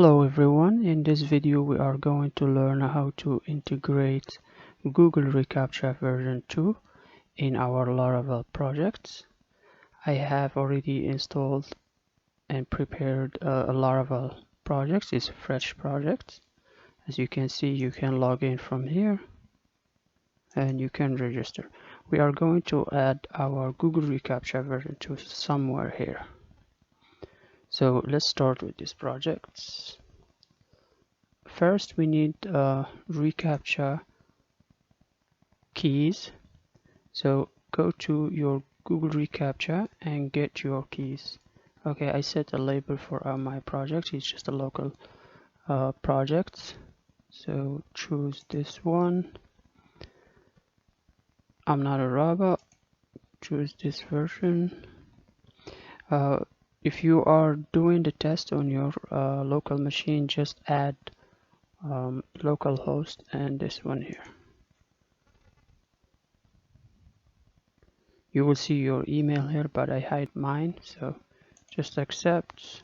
Hello everyone, in this video we are going to learn how to integrate Google reCAPTCHA version 2 in our Laravel projects. I have already installed and prepared a Laravel project. It's a fresh project. As you can see, you can log in from here and you can register. We are going to add our Google reCAPTCHA version 2 somewhere here. So let's start with this project. First, we need reCAPTCHA keys. So go to your Google reCAPTCHA and get your keys. Okay, I set a label for my project. It's just a local project. So choose this one. I'm not a robot. Choose this version. If you are doing the test on your local machine, just add localhost and this one here. You will see your email here, but I hide mine, so just accept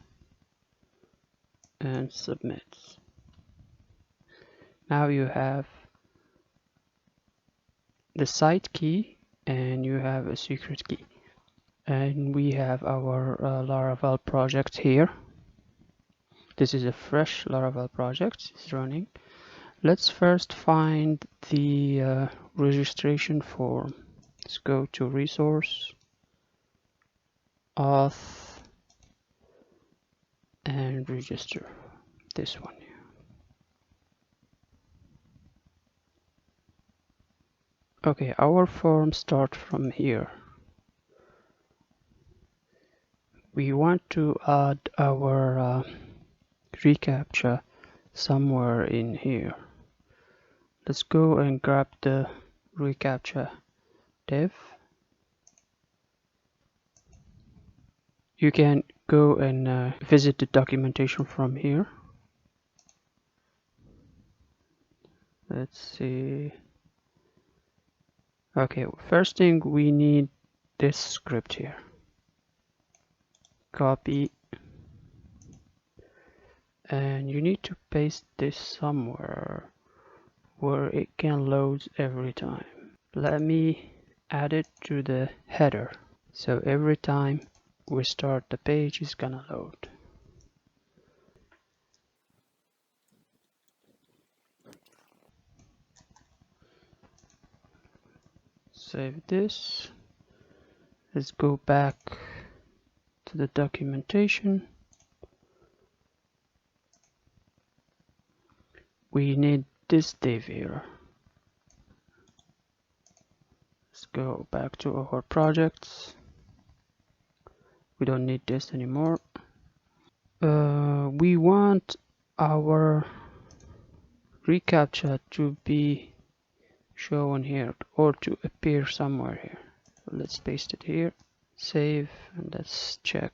and submit. Now you have the site key and you have a secret key. And we have our Laravel project here. This is a fresh Laravel project. It's running. Let's first find the registration form. Let's go to resource, auth, and register. This one here. Okay, our form starts from here. We want to add our reCAPTCHA somewhere in here. Let's go and grab the reCAPTCHA div. You can go and visit the documentation from here. Let's see. Okay, first thing we need this script here. Copy. And you need to paste this somewhere where it can load every time. Let me add it to the header. So every time we start the page, it's gonna load. Save this. Let's go back to the documentation. We need this div here. Let's go back to our projects. We don't need this anymore. We want our reCAPTCHA to be shown here or to appear somewhere here. So let's paste it here. Save and let's check.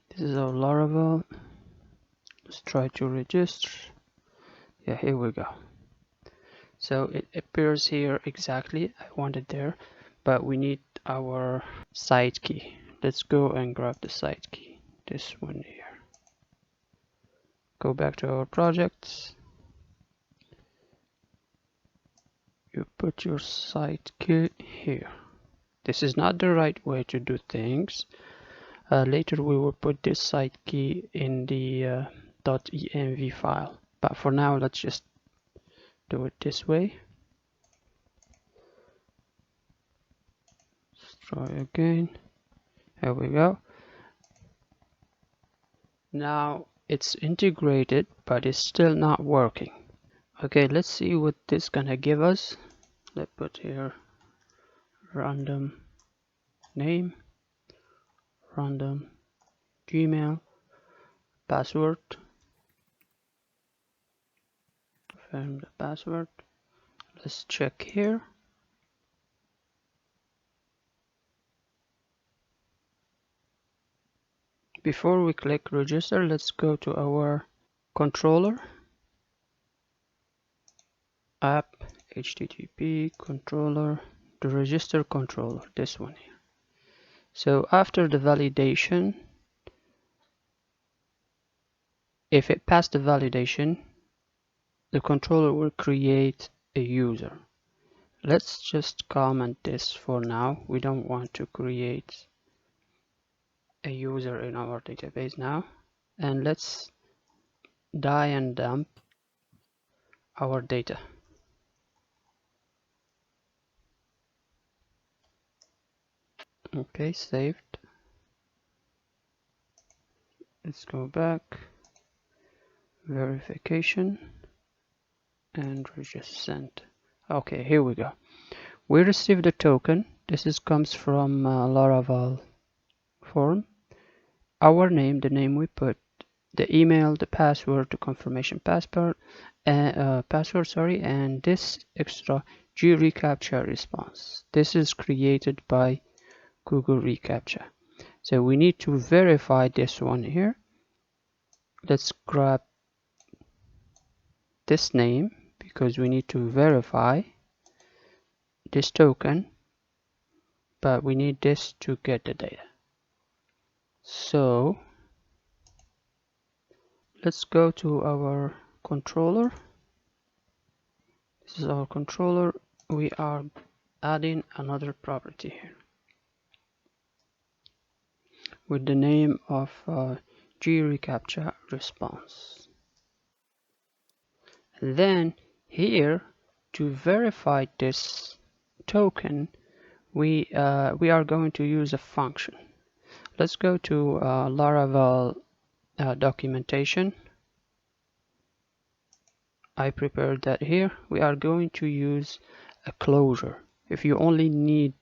This is our Laravel. Let's try to register. Yeah, here we go. So it appears here exactly. I want it there, but we need our site key. Let's go and grab the site key. This one here. Go back to our projects. You put your site key here. This is not the right way to do things. Later we will put this site key in the .env file, but for now let's just do it this way. Let's try again. There we go. Now it's integrated, but it's still not working. Okay, let's see what this gonna give us. Let's put here random name, random Gmail, password, confirm the password. Let's check here. Before we click register, let's go to our controller, app, http controller, the register controller, this one here. So after the validation, If it passed the validation, the controller will create a user. Let's just comment this for now. We don't want to create a user in our database now. And let's die and dump our data. Okay, saved. Let's go back, verification, and we just sent. Okay, here we go. We received a token. This comes from Laravel form. Our name, the name we put, the email, the password, the confirmation password, and this extra reCAPTCHA response. This is created by Google reCAPTCHA. So we need to verify this one here. Let's grab this name because we need to verify this token, but we need this to get the data. So let's go to our controller. This is our controller. We are adding another property here with the name of reCAPTCHA response. And then here, to verify this token, we are going to use a function. Let's go to Laravel documentation. I prepared that here. We are going to use a closure. If you only need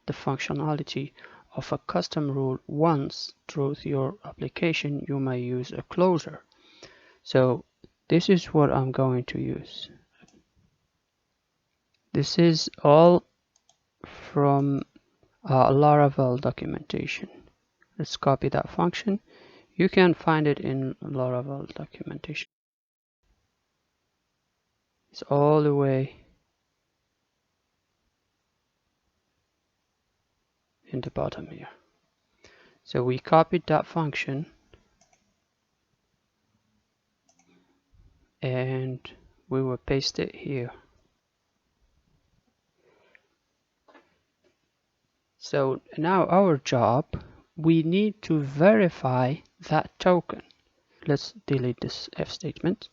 the functionality of a custom rule once through your application, you may use a closure. So this is what I'm going to use. This is all from Laravel documentation. Let's copy that function. You can find it in Laravel documentation. It's all the way in the bottom here. So we copied that function and we will paste it here. So now our job, we need to verify that token. Let's delete this if statement.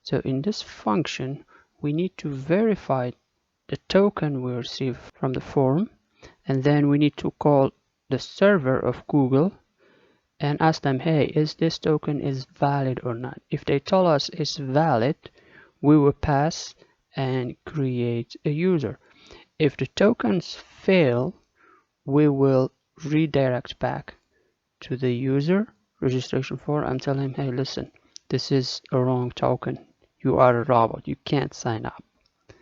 So in this function, we need to verify the token we receive from the form, and then we need to call the server of Google and ask them, hey, is this token is valid or not? If they tell us it's valid, we will pass and create a user. If the tokens fail, we will redirect back to the user registration form and tell him, hey, listen, this is a wrong token. You are a robot. You can't sign up.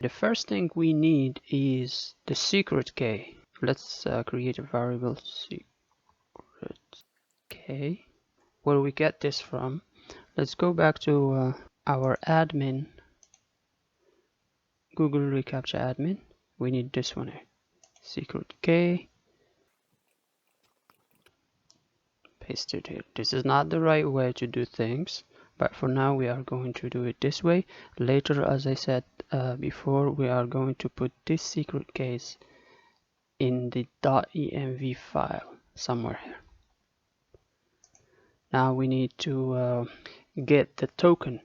The first thing we need is the secret key. Let's create a variable secret key. Where we get this from? Let's go back to our admin, Google reCAPTCHA admin. We need this one here. Secret key. Paste it here. This is not the right way to do things, but for now we are going to do it this way. Later, as I said before, we are going to put this secret case in the .env file somewhere here. Now we need to get the token.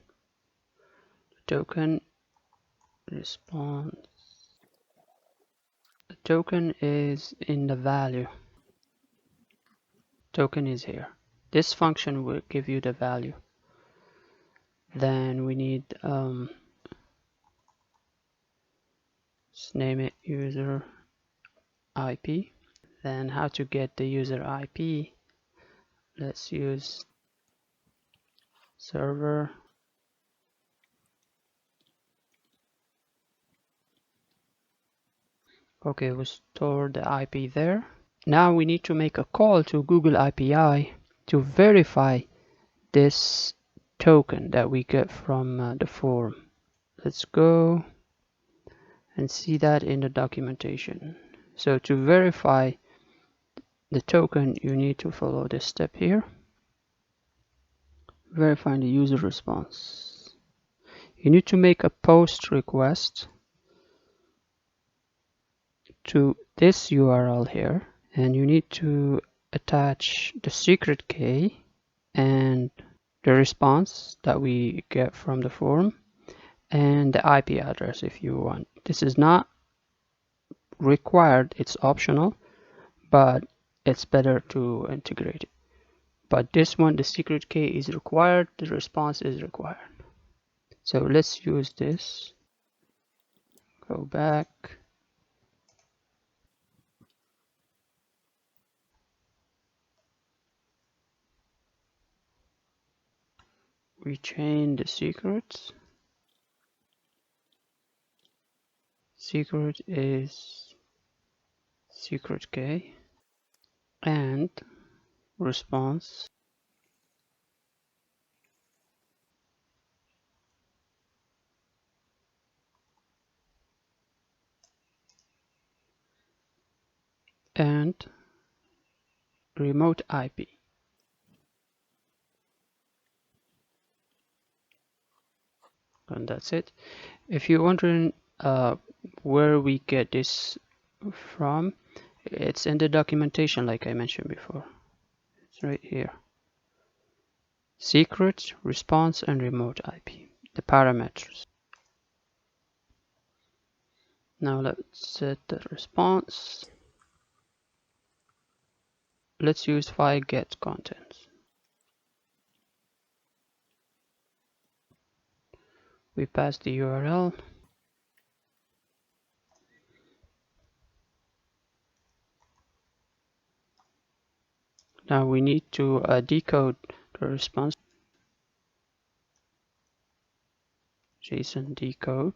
Token response. The token is in the value. Token is here. This function will give you the value. Then we need let's name it user IP. Then how to get the user IP? Let's use server. Okay, we store the IP there. Now we need to make a call to Google API to verify this token that we get from the form. Let's go and see that in the documentation. So to verify the token, you need to follow this step here. verifying the user response. You need to make a post request to this URL here, and you need to attach the secret key and the response that we get from the forum and the IP address if you want. This is not required, it's optional, but it's better to integrate it. But this one, the secret key is required, the response is required. So let's use this. Go back. We change the secrets. Secret is secret key and response and remote IP. And that's it. If you're wondering where we get this from, it's in the documentation like I mentioned before. It's right here. Secret, response, and remote IP. The parameters. Now let's set the response. Let's use file get contents. We pass the URL. Now we need to decode the response. JSON decode.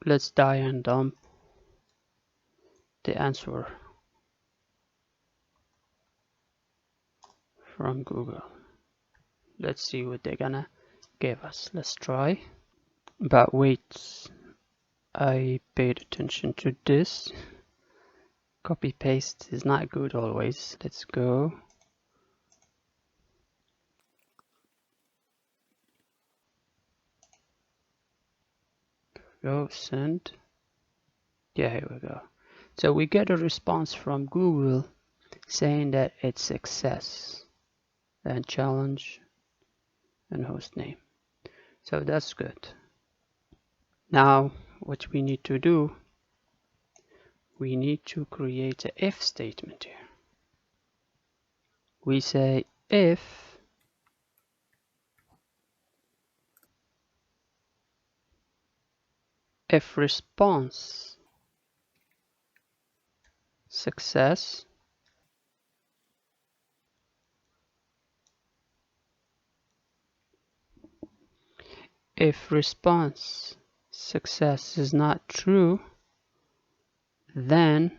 Let's die and dump the answer from Google. Let's see what they're gonna give us. Let's try. But wait, I paid attention to this. Copy paste is not good always. Let's go. Go send. Yeah, here we go. So we get a response from Google saying that it's success and challenge and host name. So that's good. Now what we need to do, we need to create an if statement here. We say if response success, if response success is not true, then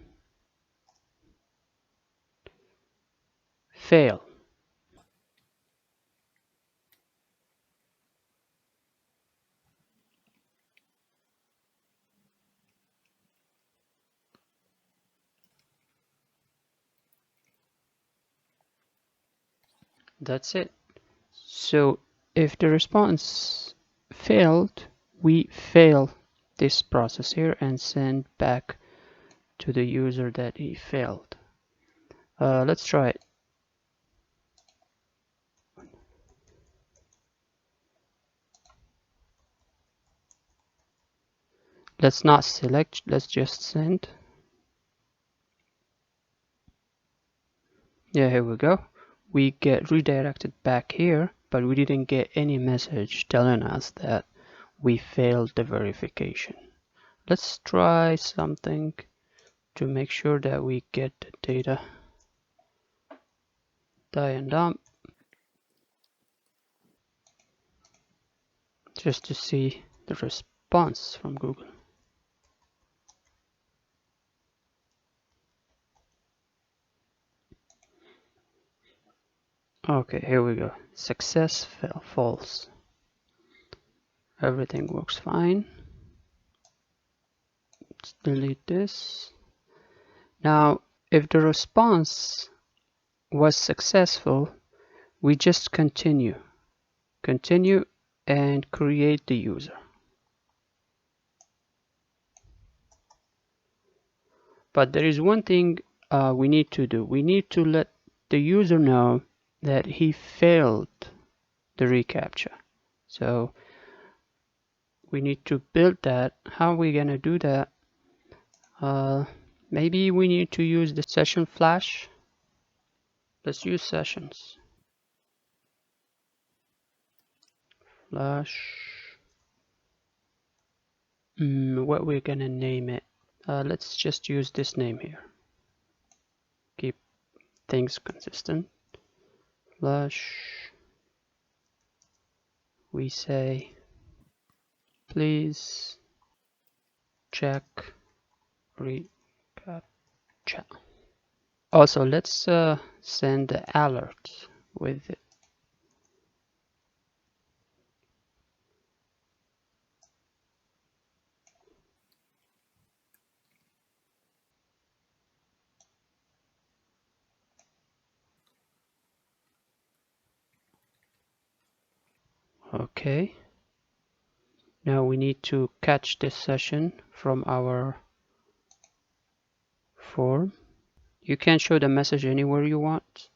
fail. That's it. So if the response failed, we fail this process here and send back to the user that he failed. Let's try it. Let's not select, let's just send. Yeah, here we go. We get redirected back here, but we didn't get any message telling us that we failed the verification. Let's try something to make sure that we get the data. Die and dump. Just to see the response from Google. Okay, here we go. Success, fail, false. Everything works fine. Let's delete this. Now, If the response was successful, we just continue and create the user. But there is one thing we need to do. We need to let the user know that he failed the reCAPTCHA. So we need to build that. How are we gonna do that? Maybe we need to use the session flash. Let's use sessions. Flash. What we're gonna name it? Let's just use this name here. Keep things consistent. Flash. We say, please check reCAPTCHA. Also, let's send the alert with it. Okay. Now we need to catch this session from our form. You can show the message anywhere you want.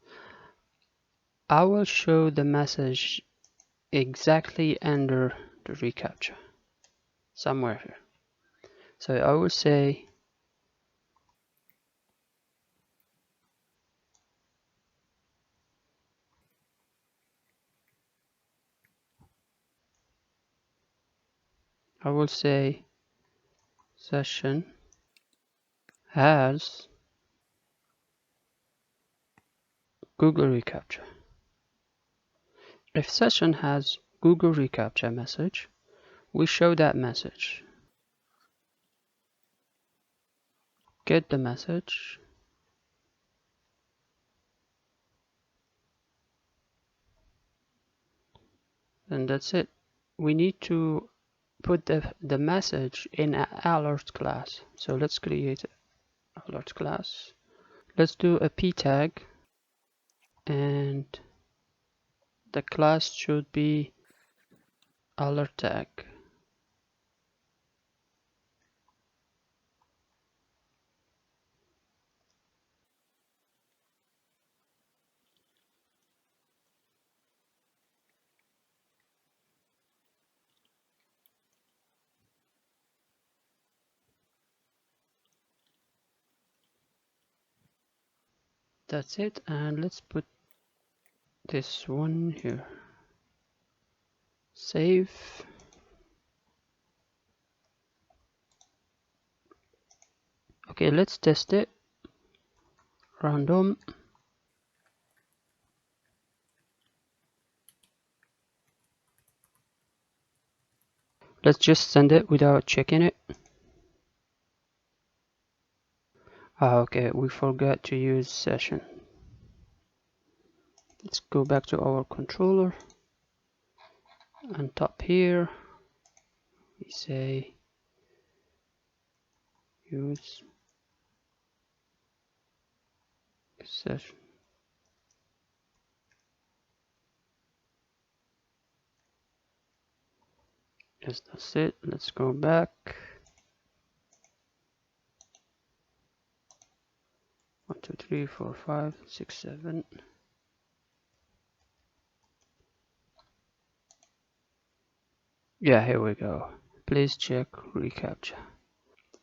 I will show the message exactly under the reCAPTCHA, somewhere here. So I will say, session has Google reCAPTCHA. If session has Google reCAPTCHA message, we show that message. Get the message. And that's it. We need to put the message in an alert class. So let's create an alert class. Let's do a p tag, and the class should be alert tag. That's it, and let's put this one here. Save. Okay, let's test it. Random. Let's just send it without checking it. Okay, we forgot to use session. Let's go back to our controller. On top here, we say use session. Yes, that's it. Let's go back. 1, 2, 3, 4, 5, 6, 7. Yeah, here we go. Please check reCAPTCHA.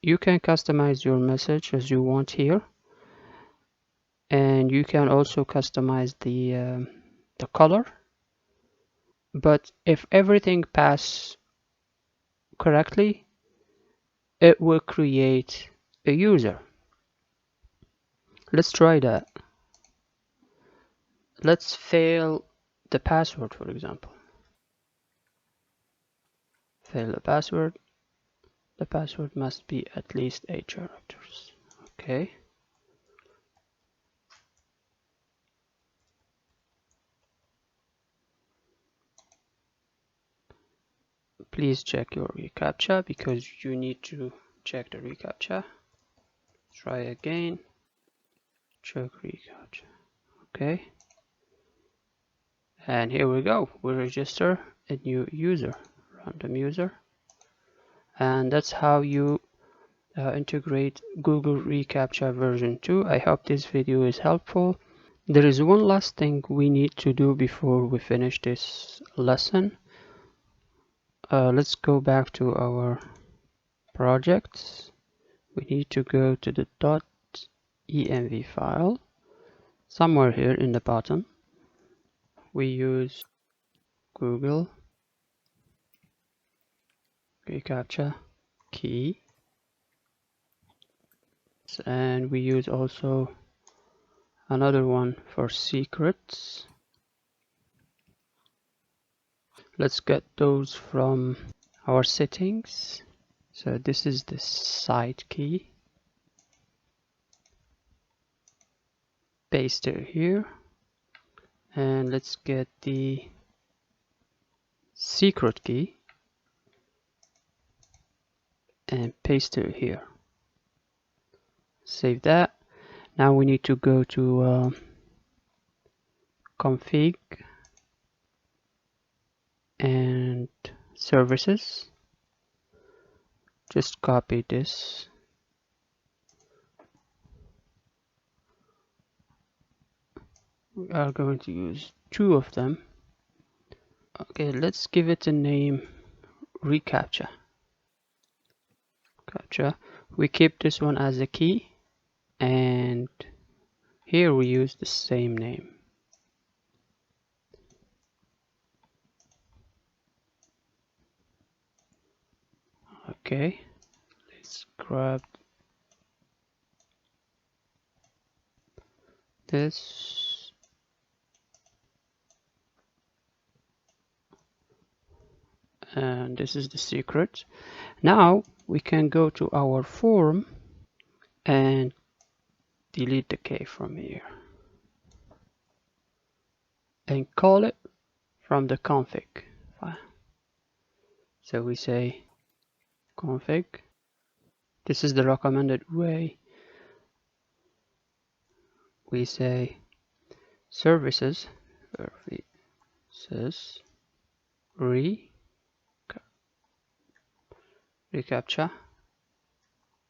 You can customize your message as you want here, and you can also customize the color. But if everything passes correctly, it will create a user. Let's try that. Let's fail the password, for example. Fail the password. The password must be at least 8 characters. Okay. Please check your reCAPTCHA because you need to check the reCAPTCHA. Try again. check reCAPTCHA. Okay, and here we go. We register a new user, random user, and that's how you integrate Google reCAPTCHA version 2. I hope this video is helpful. There is one last thing we need to do before we finish this lesson. Let's go back to our projects. We need to go to the .env file. Somewhere here in the bottom, we use Google reCAPTCHA key, and we use also another one for secrets. Let's get those from our settings. So this is the site key. Paste it here, and let's get the secret key and paste it here. Save that. Now we need to go to config and services. Just copy this. We are going to use 2 of them. Okay, let's give it a name, reCAPTCHA. We keep this one as a key, and here we use the same name. Okay, let's grab this. And this is the secret. Now we can go to our form and delete the K from here and call it from the config file. So we say config. This is the recommended way. We say services reCAPTCHA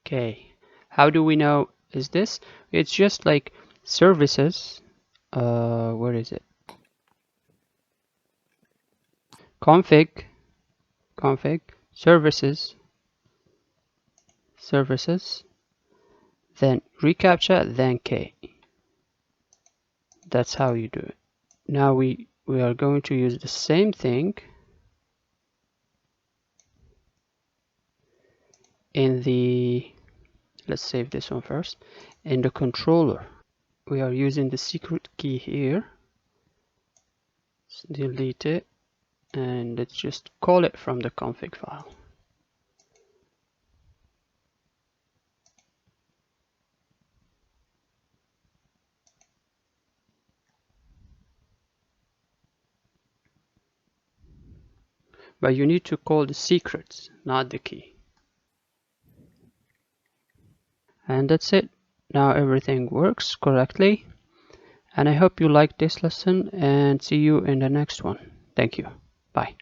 K. How do we know is this? It's just like services. Where is it? Config services, then reCAPTCHA, then K. That's how you do it. Now we are going to use the same thing in the, let's save this one first. In the controller, we are using the secret key here. Let's delete it, and let's just call it from the config file. But you need to call the secrets, not the key. And that's it. Now everything works correctly. And I hope you liked this lesson, and see you in the next one. Thank you. Bye.